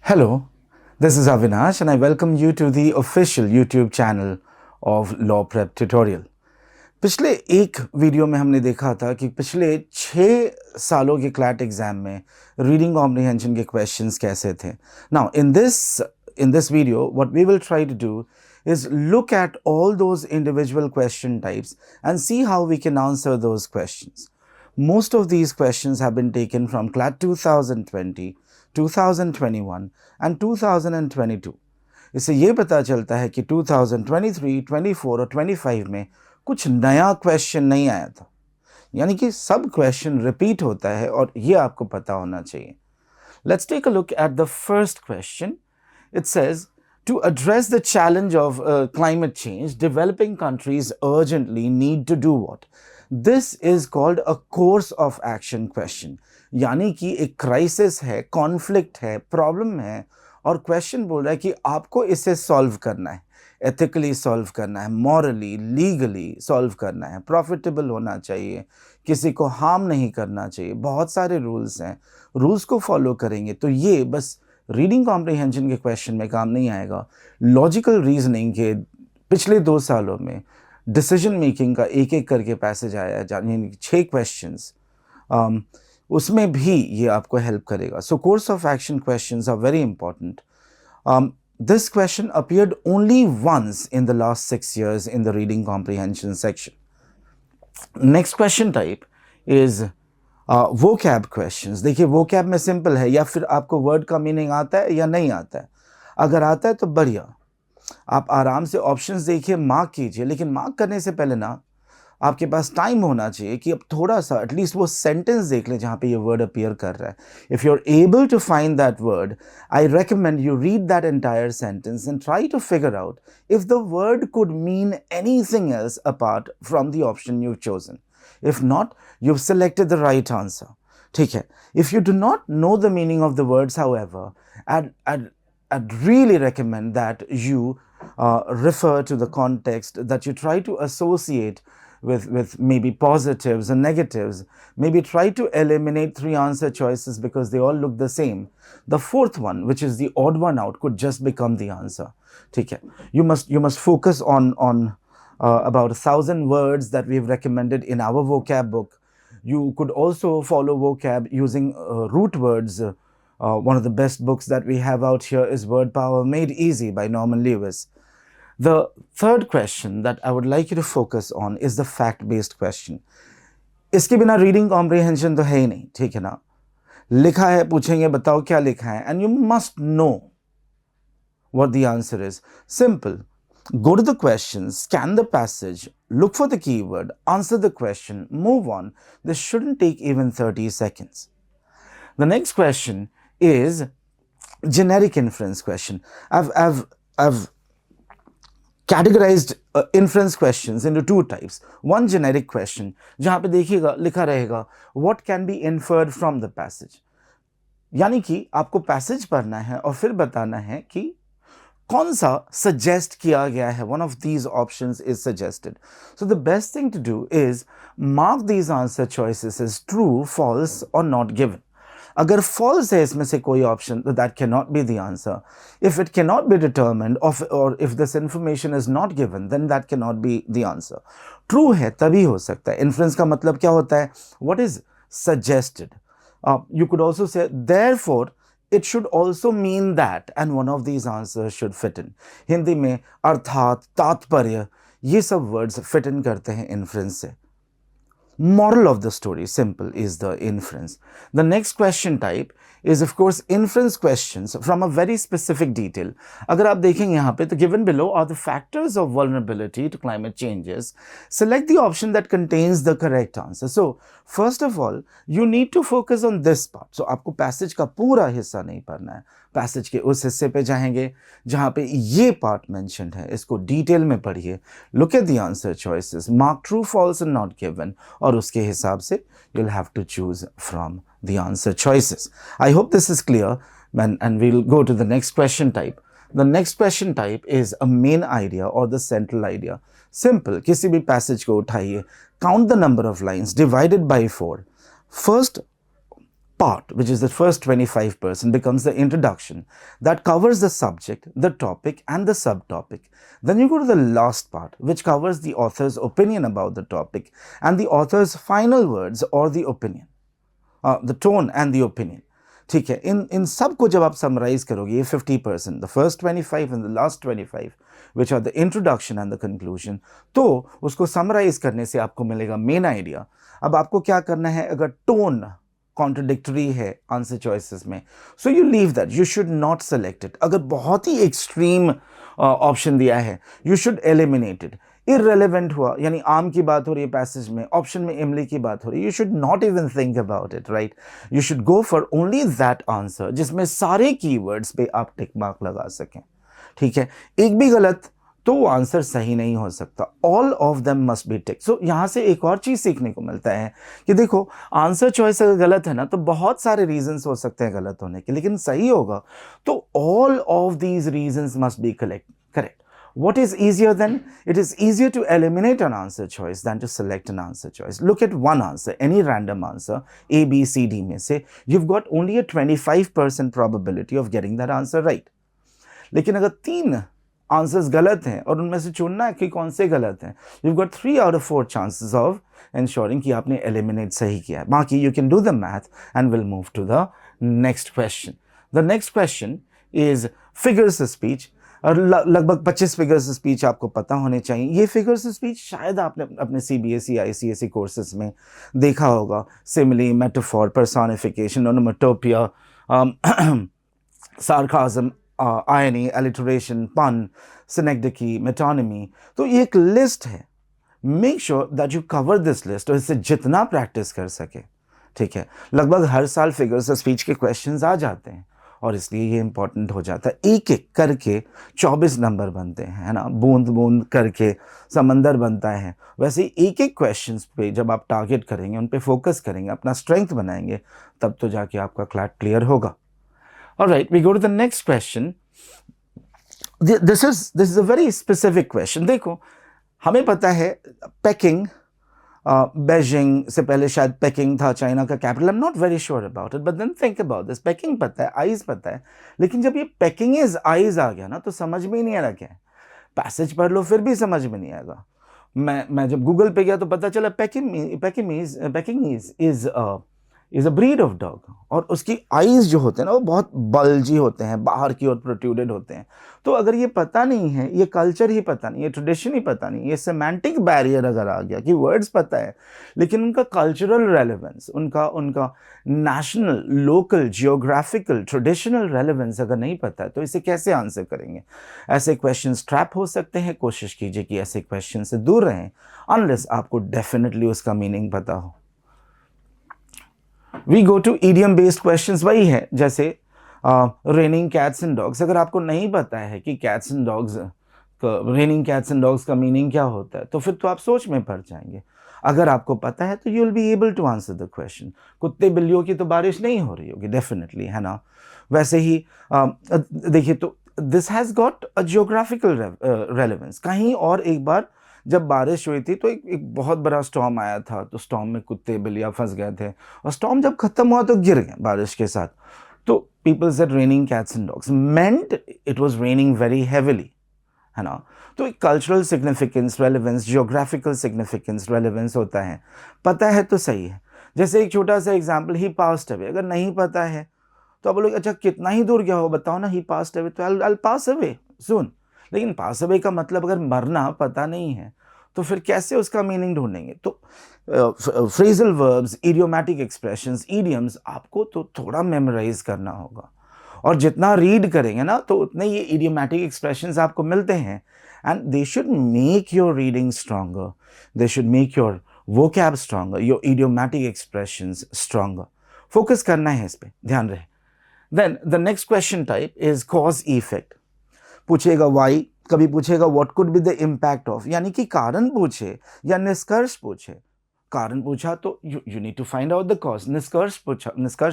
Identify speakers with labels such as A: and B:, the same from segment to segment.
A: Hello, this is Avinash and I welcome you to the official YouTube channel of Law Prep Tutorial. पिछले एक video में हमने देखा था कि पिछले 6 सालों के क्लैट एग्जाम में रीडिंग कॉम्प्रिहेंशन के क्वेश्चंस कैसे थे. Now in this video what we will try to do is look at all those individual question types and see how we can answer those questions. Most of these questions have been taken from CLAT 2020, 2021 and 2022. इससे ये पता चलता है कि 2023, 24 और 25 में कुछ नया क्वेश्चन नहीं आया था, यानी कि सब क्वेश्चन रिपीट होता है और ये आपको पता होना चाहिए. Let's take a look at the first question. It says, to address the challenge of climate change, developing countries urgently need to do what? This is called a course of action question. यानी कि एक crisis है, conflict है, problem है और question बोल रहा है कि आपको इसे सॉल्व करना है, एथिकली सॉल्व करना है, मॉरली, लीगली सॉल्व करना है, प्रॉफिटेबल होना चाहिए, किसी को हार्म नहीं करना चाहिए. बहुत सारे रूल्स हैं, रूल्स को फॉलो करेंगे तो ये बस रीडिंग कॉम्प्रिहेंशन के क्वेश्चन में काम नहीं आएगा. लॉजिकल रीजनिंग के पिछले 2 सालों में डिसीजन मेकिंग का एक एक करके पैसेज आया, यानी 6 क्वेश्चंस, उसमें भी ये आपको हेल्प करेगा. So course of action questions are very important. This question appeared only once in the last 6 years in the reading comprehension section. Next question type is vocab questions. देखिए vocab में simple है, या फिर आपको word का meaning आता है या नहीं आता है. अगर आता है तो बढ़िया, आप आराम से ऑप्शंस देखिए, मार्क कीजिए, लेकिन मार्क करने से पहले ना आपके पास टाइम होना चाहिए कि अब थोड़ा सा एटलीस्ट वो सेंटेंस देख लें जहाँ पे ये वर्ड अपीयर कर रहा है. If you are able to find that word, I recommend you read that entire sentence and try to figure out if the word could mean anything else apart from the option you chosen. If not, you've selected the right answer. ठीक है. If you do not know the meaning of the words, however, I'd really recommend that you refer to the context, that you try to associate with maybe positives and negatives. Maybe try to eliminate 3 answer choices because they all look the same. The fourth one, which is the odd one out, could just become the answer. ठीक है. You must focus on about 1,000 words that we've recommended in our vocab book. You could also follow vocab using root words. One of the best books that we have out here is Word Power Made Easy by Norman Lewis. The third question that I would like you to focus on is the fact-based question. इसके बिना reading comprehension तो है ही नहीं, ठीक है ना. लिखा है, पूछेंगे बताओ क्या लिखा है, and you must know what the answer is. Simple. Go to the question, scan the passage, look for the keyword, answer the question, move on. This shouldn't take even 30 seconds. The next question is generic inference question. I've categorized inference questions into 2 types. One generic question, जहाँ पे देखिएगा लिखा रहेगा what can be inferred from the passage. यानी कि आपको passage पढ़ना है और फिर बताना है कि कौन सा सजेस्ट किया गया है. One of these options is suggested. So the best thing to do is mark these answer choices as true, false और नॉट गिवन. अगर फॉल्स है इसमें से कोई ऑप्शन, तो that can not be the answer. If it can not be determined और if this information is not given, then that can not be the answer. True है तभी हो सकता है. इन्फ्रेंस का मतलब क्या होता है? What is suggested. You could also say therefore it should also mean that, and one of these answers should fit in. Hindi में अर्थात, तात्पर्य, ये सब words fit in करते हैं inference से. Moral of the story, simple, is the inference. The next question type is of course inference questions from a very specific detail. अगर आप देखेंगे यहाँ पे तो given below are the factors of vulnerability to climate changes. Select the option that contains the correct answer. So first of all, you need to focus on this part. So आपको passage का पूरा हिस्सा नहीं पढ़ना है. Passage के उस हिस्से पे जाएंगे जहाँ पे ये पार्ट मेंशन्ड है, इसको डिटेल में पढ़िए. Look at the answer choices, mark true, false and not given, और उसके हिसाब से you will have to choose from the answer choices. I hope this is clear and we'll go to the next question type. The next question type is a main idea or the central idea. Simple. किसी भी passage को उठाइए, count the number of lines, divided by 4. First part, which is the first 25%, becomes the introduction that covers the subject, the topic, and the subtopic. Then you go to the last part, which covers the author's opinion about the topic and the author's final words or the opinion, the tone and the opinion. ठीक है, इन सब को जब आप summarise करोगे, ये 50%, the first 25 and the last 25, which are the introduction and the conclusion, तो उसको समराइज करने से आपको मिलेगा मेन आइडिया. अब आपको क्या करना है, अगर टोन कॉन्ट्रडिक्टरी है आंसर चॉइसेस में, so you leave that, you should not select it. अगर बहुत ही एक्सट्रीम ऑप्शन दिया है, you should eliminate it. Irrelevant हुआ, यानी आम की बात हो रही है पैसेज में, ऑप्शन में इमली की बात हो रही है, you should not even think about it, right. You should go for only that answer जिसमें सारे कीवर्ड्स पे आप टिक मार्क लगा सकें. ठीक है, एक भी गलत तो वो आंसर सही नहीं हो सकता. All of them must be tick. So यहाँ से एक और चीज़ सीखने को मिलता है कि देखो, आंसर चॉइस अगर गलत है ना, तो बहुत सारे रीजंस हो सकते हैं गलत होने के, लेकिन सही होगा तो all of these reasons must be correct. What is easier then? It is easier to eliminate an answer choice than to select an answer choice. Look at one answer, any random answer, A, B, C, D में से, you've got only a 25% probability of getting that answer right. लेकिन अगर 3 answers गलत हैं और उनमें से चुनना है कि कौन से गलत हैं, you've got 3 out of 4 chances of ensuring कि आपने eliminate सही किया है. बाकी you can do the math and we'll move to the next question. The next question is figures of speech. और लगभग 25 फिगर्स स्पीच आपको पता होने चाहिए. ये फिगर्स स्पीच शायद आपने अपने CBSE ICSE कोर्सेज में देखा होगा. Simile, metaphor, personification, onomatopoeia, sarcasm, irony, alliteration, pun, synecdoche, metonymy. तो ये एक लिस्ट है. Make sure that you cover this list, और इससे जितना प्रैक्टिस कर सके. ठीक है, लगभग हर साल फिगर्स स्पीच के क्वेश्चंस आ जाते हैं और इसलिए ये इंपॉर्टेंट हो जाता है. एक एक करके 24 नंबर बनते हैं, है ना. बूंद बूंद करके समंदर बनता है. वैसे ही एक एक क्वेश्चंस पे जब आप टारगेट करेंगे, उन पे फोकस करेंगे, अपना स्ट्रेंथ बनाएंगे, तब तो जाके आपका क्लियर होगा. Alright, we go to the next question. This is a very specific question. देखो, हमें पता है पेकिंग, बेजिंग से पहले शायद पेकिंग था चाइना का capital. I am not very sure about it, but then think about this. Peking पता है, आइज पता है, लेकिन जब ये पेकिंग इज आइज आ गया ना, तो समझ में ही नहीं आ रहा क्या है. पैसेज पढ़ लो फिर भी समझ में नहीं आएगा. मैं जब गूगल पे गया तो पता चला packing is a breed of dog, और उसकी आईज जो होते हैं ना, वो बहुत बल्जी होते हैं, बाहर की ओर प्रोट्रूडेड होते हैं. तो अगर ये पता नहीं है, ये कल्चर ही पता नहीं, ये ट्रेडिशन ही पता नहीं, ये सेमेंटिक बैरियर अगर आ गया कि वर्ड्स पता है लेकिन उनका कल्चरल रेलेवेंस, उनका national, local, geographical, traditional relevance अगर नहीं पता है, तो इसे कैसे आंसर करेंगे. ऐसे क्वेश्चंस ट्रैप हो सकते हैं. कोशिश कीजिए कि ऐसे क्वेश्चन से दूर रहें अनलेस आपको डेफिनेटली उसका मीनिंग पता हो. We go to idiom based questions. वही है जैसे रेनिंग कैट्स एंड डॉग्स. अगर आपको नहीं पता है कि cats and dogs, raining cats and dogs का मीनिंग क्या होता है, तो फिर तो आप सोच में पड़ जाएंगे. अगर आपको पता है तो you will be able to answer the question. कुत्ते बिल्लियों की तो बारिश नहीं हो रही होगी डेफिनेटली, है ना. वैसे ही देखिए, तो this has got a geographical relevance. कहीं और एक बार जब बारिश हुई थी तो एक बहुत बड़ा स्टॉर्म आया था, तो स्टॉर्म में कुत्ते बिल्लियाँ फंस गए थे, और स्टॉर्म जब खत्म हुआ तो गिर गए बारिश के साथ. तो people said raining cats and dogs meant it was raining very heavily, है ना. तो एक cultural significance, relevance, geographical significance, relevance होता है. पता है तो सही है. जैसे एक छोटा सा एग्जाम्पल, ही पास्ड अवे. अगर नहीं पता है तो आप बोलोगे अच्छा कितना ही दूर गया हो बताओ ना, ही पास्ड अवे, तो आई पास अवे सून. लेकिन पास अवे का मतलब अगर मरना पता नहीं है तो फिर कैसे उसका मीनिंग ढूंढेंगे. तो phrasal verbs, idiomatic expressions, idioms आपको तो थोड़ा मेमोराइज करना होगा, और जितना रीड करेंगे ना तो उतने ये इडियोमैटिक एक्सप्रेशंस आपको मिलते हैं. And they should make your reading stronger, they should make your vocab stronger, your idiomatic expressions stronger. Focus करना है इस पर, ध्यान रहे. Then the next question type is cause effect. पूछेगा वाई, कभी पूछेगा what could be the impact of, यानी कि कारण पूछे या निष्कर्ष पूछे. कारण पूछा तो you need to find out the cause. निष्कर्ष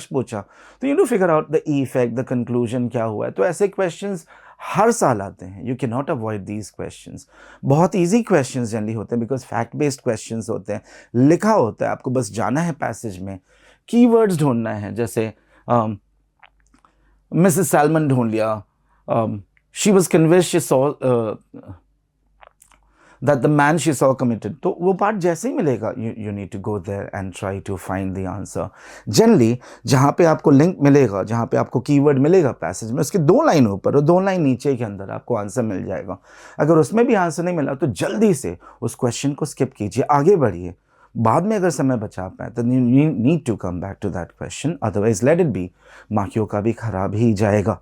A: पूछा तो you know figure out the effect, the conclusion क्या हुआ है. तो ऐसे क्वेश्चंस हर साल आते हैं. You can not avoid these questions. बहुत ईजी क्वेश्चंस जनरली होते हैं बिकॉज फैक्ट बेस्ड क्वेश्चंस होते हैं. लिखा होता है, आपको बस जाना है पैसेज में कीवर्ड्स ढूंढना है, जैसे मिसेस सैलमन ढूंढ लिया, she was convinced she saw that the man she saw committed, तो वो पार्ट जैसे ही मिलेगा you need to go there and try to find the answer. Generally जहाँ पे आपको लिंक मिलेगा, जहाँ पे आपको कीवर्ड मिलेगा पैसेज में, उसके 2 लाइन ऊपर और 2 लाइन नीचे के अंदर आपको आंसर मिल जाएगा. अगर उसमें भी आंसर नहीं मिला तो जल्दी से उस क्वेश्चन को स्किप कीजिए, आगे बढ़िए. बाद में अगर समय बचा पाए तो you need to come back to that question, otherwise let it be. मार्कियों का भी खराब ही जाएगा.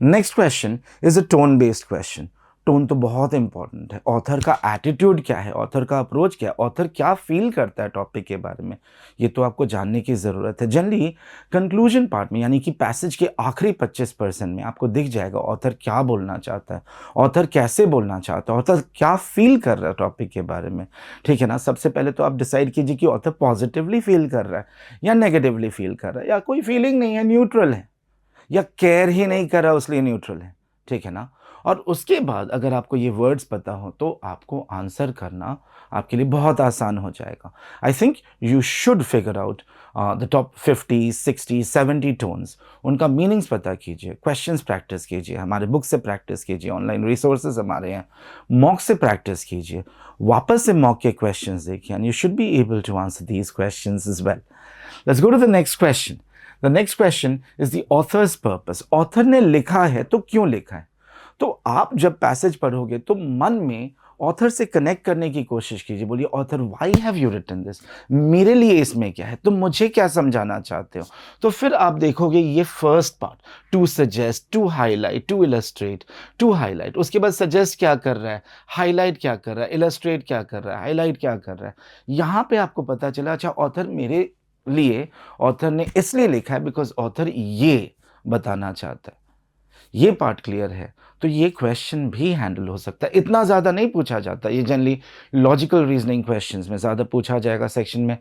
A: Next question is a tone based question. Tone तो बहुत इंपॉर्टेंट है. ऑथर का एटीट्यूड क्या है, ऑथर का अप्रोच क्या है, ऑथर क्या फील करता है टॉपिक के बारे में, ये तो आपको जानने की ज़रूरत है. जनरली कंक्लूजन पार्ट में, यानी कि पैसेज के आखिरी 25% में आपको दिख जाएगा ऑथर क्या बोलना चाहता है, ऑथर कैसे बोलना चाहता है, ऑथर क्या फील कर रहा है टॉपिक के बारे में. ठीक है ना. सबसे पहले तो आप डिसाइड कीजिए कि ऑथर पॉजिटिवली फील कर रहा है या नेगेटिवली फील कर रहा है, या कोई फीलिंग नहीं है, न्यूट्रल है, या केयर ही नहीं कर रहा इसलिए न्यूट्रल है. ठीक है ना. और उसके बाद अगर आपको ये वर्ड्स पता हो तो आपको आंसर करना आपके लिए बहुत आसान हो जाएगा. I think you should figure out the top 50, 60, 70 tones. उनका मीनिंग्स पता कीजिए, क्वेश्चंस प्रैक्टिस कीजिए, हमारे बुक से प्रैक्टिस कीजिए, ऑनलाइन रिसोर्सेज हमारे हैं, मॉक से प्रैक्टिस कीजिए, वापस से मॉक के क्वेश्चंस देखिए, and you should be able to answer these questions as well. Let's go to the next question. The next question is the author's purpose. Author ने लिखा है तो क्यों लिखा है. तो आप जब पैसेज पढ़ोगे तो मन में ऑथर से कनेक्ट करने की कोशिश कीजिए. बोलिए author why have you written this, मेरे लिए इसमें क्या है, तुम मुझे क्या समझाना चाहते हो. तो फिर आप देखोगे ये first part, to suggest, to highlight, to illustrate, to highlight. उसके बाद सजेस्ट क्या कर रहा है, हाईलाइट क्या कर रहा है, इलस्ट्रेट क्या कर रहा है, हाईलाइट क्या कर रहा है. यहाँ पे आपको पता चला अच्छा ऑथर मेरे लिए, ऑथर ने इसलिए लिखा है बिकॉज ऑथर ये बताना चाहता है. ये पार्ट क्लियर है तो ये क्वेश्चन भी हैंडल हो सकता है. इतना ज़्यादा नहीं पूछा जाता, ये जनरली लॉजिकल रीजनिंग क्वेश्चंस में ज़्यादा पूछा जाएगा सेक्शन में.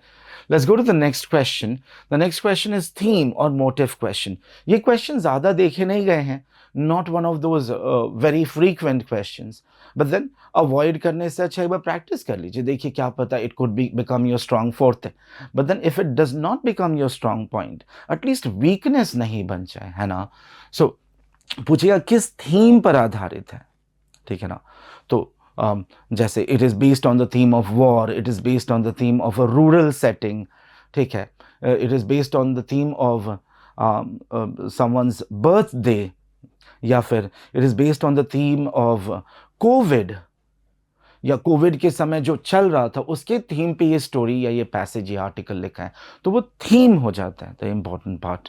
A: Let's go to the next question. The next question is theme और मोटिव क्वेश्चन. ये क्वेश्चन ज़्यादा देखे नहीं गए हैं, not one of those very frequent questions, but then avoid करने से अच्छा एक बार प्रैक्टिस कर लीजिए. देखिए क्या पता it could be become your strong forte, but then if it does not become your strong point, at least weakness नहीं बन जाए, है ना. सो पूछिएगा किस थीम पर आधारित है. ठीक है ना. तो जैसे it is based on the theme of war, it is based on the theme of a rural setting. ठीक है. It is based on the theme of someone's birthday, या फिर it is based on the theme of Covid, या Covid के समय जो चल रहा था उसके थीम पे ये स्टोरी या ये पैसेज या आर्टिकल लिखा है, तो वो थीम हो जाता है द इम्पॉर्टेंट पार्ट.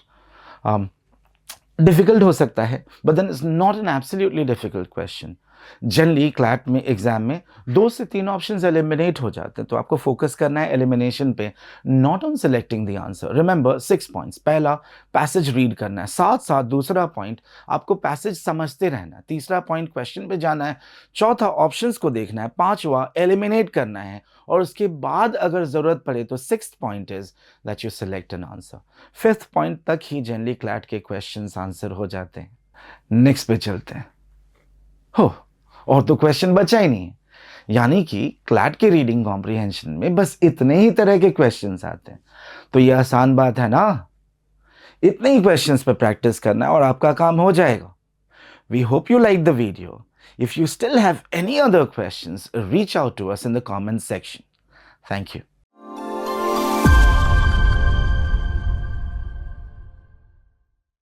A: डिफिकल्ट हो सकता है but then it's not an absolutely difficult question. Generally CLAT में एग्जाम में 2 से 3 ऑप्शंस एलिमिनेट हो जाते हैं, तो आपको फोकस करना है एलिमिनेशन पे, not on selecting the answer. Remember 6 points. पहला पैसेज रीड करना है, साथ साथ दूसरा पॉइंट आपको पैसेज समझते रहना है, तीसरा पॉइंट क्वेश्चन पे जाना है, चौथा ऑप्शंस को देखना है, पांचवा एलिमिनेट करना है, और उसके बाद अगर ज़रूरत पड़े तो 6th point is that you select an answer. 5th point तक ही जनरली क्लैट के क्वेश्चंस आंसर हो जाते हैं. नेक्स्ट पे चलते हैं. हो, और तो क्वेश्चन बचा ही नहीं. यानी कि क्लैट के रीडिंग कॉम्प्रिहेंशन में बस इतने ही तरह के क्वेश्चंस आते हैं. तो ये आसान बात है ना. इतने ही क्वेश्चंस पे प्रैक्टिस करना है और आपका काम हो जाएगा. We hope you like the video. If you still have any other questions, reach out to us in the comments section. Thank you.